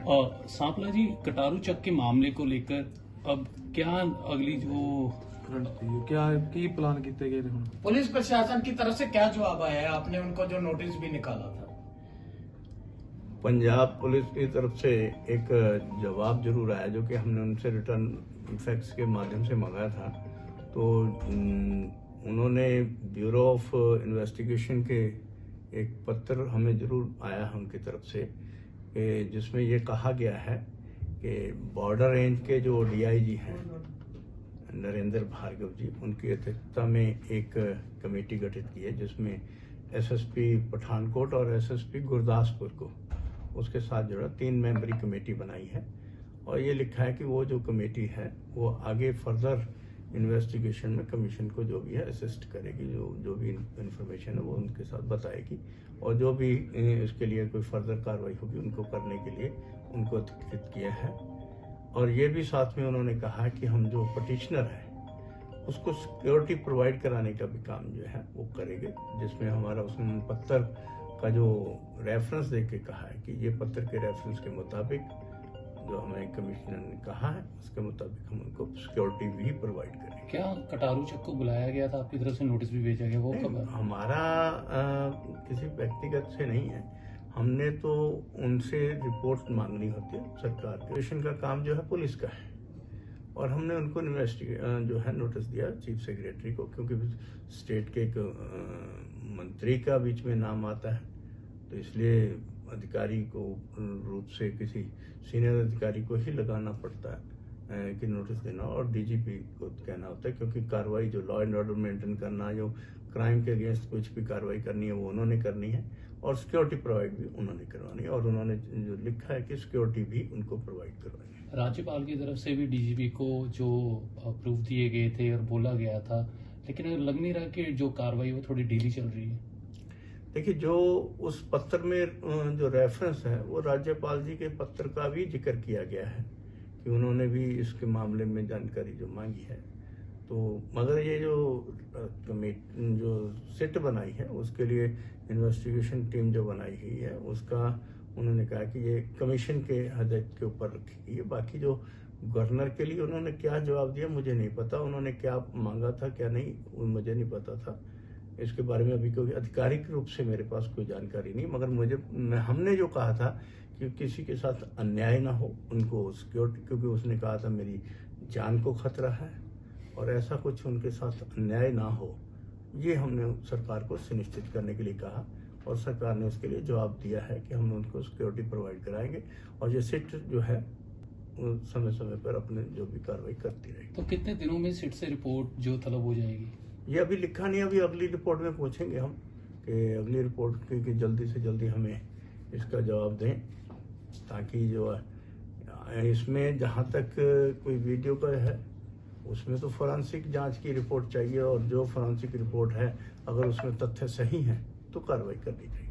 सांपला जी, कटारू चक के मामले को लेकर अब क्या अगली जो क्या की प्लान किए गए थे? पुलिस प्रशासन की तरफ से क्या जवाब आया है? आपने उनको जो नोटिस भी निकाला था। पंजाब पुलिस की तरफ से एक जवाब जरूर आया, जो कि हमने उनसे रिटर्न फैक्स के माध्यम से मंगाया था। तो उन्होंने ब्यूरो ऑफ इन्वेस्टिगेशन के एक पत्र हमें जरूर आया है उनकी तरफ से, जिसमें ये कहा गया है कि बॉर्डर रेंज के जो डीआईजी हैं नरेंद्र भार्गव जी, उनकी अध्यक्षता में एक कमेटी गठित की है, जिसमें एसएसपी पठानकोट और एसएसपी गुरदासपुर को उसके साथ जुड़ा 3 मेंबरी कमेटी बनाई है। और ये लिखा है कि वो जो कमेटी है वो आगे फर्दर इन्वेस्टिगेशन में कमीशन को जो भी है असिस्ट करेगी, जो भी इंफॉर्मेशन है वो उनके साथ बताएगी, और जो भी इसके लिए कोई फर्दर कार्रवाई होगी उनको करने के लिए उनको अधिकृत किया है। और ये भी साथ में उन्होंने कहा कि हम जो पटिशनर है उसको सिक्योरिटी प्रोवाइड कराने का भी काम जो है वो करेंगे, जिसमें हमारा उसने पत्र का जो रेफरेंस देके के कहा है कि ये पत्र के रेफरेंस के मुताबिक जो हमें कमिश्नर ने कहा है उसके मुताबिक हम उनको सिक्योरिटी भी प्रोवाइड करेंगे। क्या कटारू चक को बुलाया गया था, आपकी तरफ से नोटिस भी भेजा गया, वो कब? हमारा किसी व्यक्तिगत से नहीं है, हमने तो उनसे रिपोर्ट मांगनी होती है। सरकार के का काम जो है पुलिस का है, और हमने उनको जो है नोटिस दिया चीफ सेक्रेटरी को, क्योंकि स्टेट के एक मंत्री का बीच में नाम आता है, तो इसलिए अधिकारी को रूप से किसी सीनियर अधिकारी को ही लगाना पड़ता है कि नोटिस देना, और डीजीपी को कहना होता है, क्योंकि कार्रवाई जो लॉ एंड ऑर्डर मेंटेन करना, जो क्राइम के अगेंस्ट कुछ भी कार्रवाई करनी है वो उन्होंने करनी है, और सिक्योरिटी प्रोवाइड भी उन्होंने करवानी है, और उन्होंने जो लिखा है कि सिक्योरिटी भी उनको प्रोवाइड करवानी है। राज्यपाल की तरफ से भी डीजीपी को जो प्रूफ दिए गए थे और बोला गया था, लेकिन लग नहीं रहा कि जो कार्रवाई वो थोड़ी ढीली चल रही है। देखिए, जो उस पत्र में जो रेफरेंस है वो राज्यपाल जी के पत्र का भी जिक्र किया गया है कि उन्होंने भी इसके मामले में जानकारी जो मांगी है। तो मगर ये जो सिट बनाई है उसके लिए इन्वेस्टिगेशन टीम जो बनाई गई है उसका उन्होंने कहा कि ये कमीशन के हदायत के ऊपर रखी गई है। बाकी जो गवर्नर के लिए उन्होंने क्या जवाब दिया मुझे नहीं पता, उन्होंने क्या मांगा था क्या नहीं वो मुझे नहीं पता था। इसके बारे में अभी कोई आधिकारिक रूप से मेरे पास कोई जानकारी नहीं, मगर हमने जो कहा था कि किसी के साथ अन्याय ना हो, उनको सिक्योरिटी, क्योंकि उसने कहा था मेरी जान को खतरा है और ऐसा कुछ उनके साथ अन्याय ना हो, ये हमने सरकार को सुनिश्चित करने के लिए कहा, और सरकार ने उसके लिए जवाब दिया है कि हम उनको सिक्योरिटी प्रोवाइड कराएंगे, और ये सिट जो है समय समय पर अपने जो भी कार्रवाई करती रहेगी। तो कितने दिनों में सिट से रिपोर्ट जो तलब हो जाएगी? ये अभी लिखा नहीं, अभी अगली रिपोर्ट में पूछेंगे हम कि अगली रिपोर्ट की जल्दी से जल्दी हमें इसका जवाब दें, ताकि जो है इसमें जहाँ तक कोई वीडियो का है उसमें तो फोरेंसिक जांच की रिपोर्ट चाहिए, और जो फोरेंसिक रिपोर्ट है अगर उसमें तथ्य सही हैं तो कार्रवाई करनी चाहिए।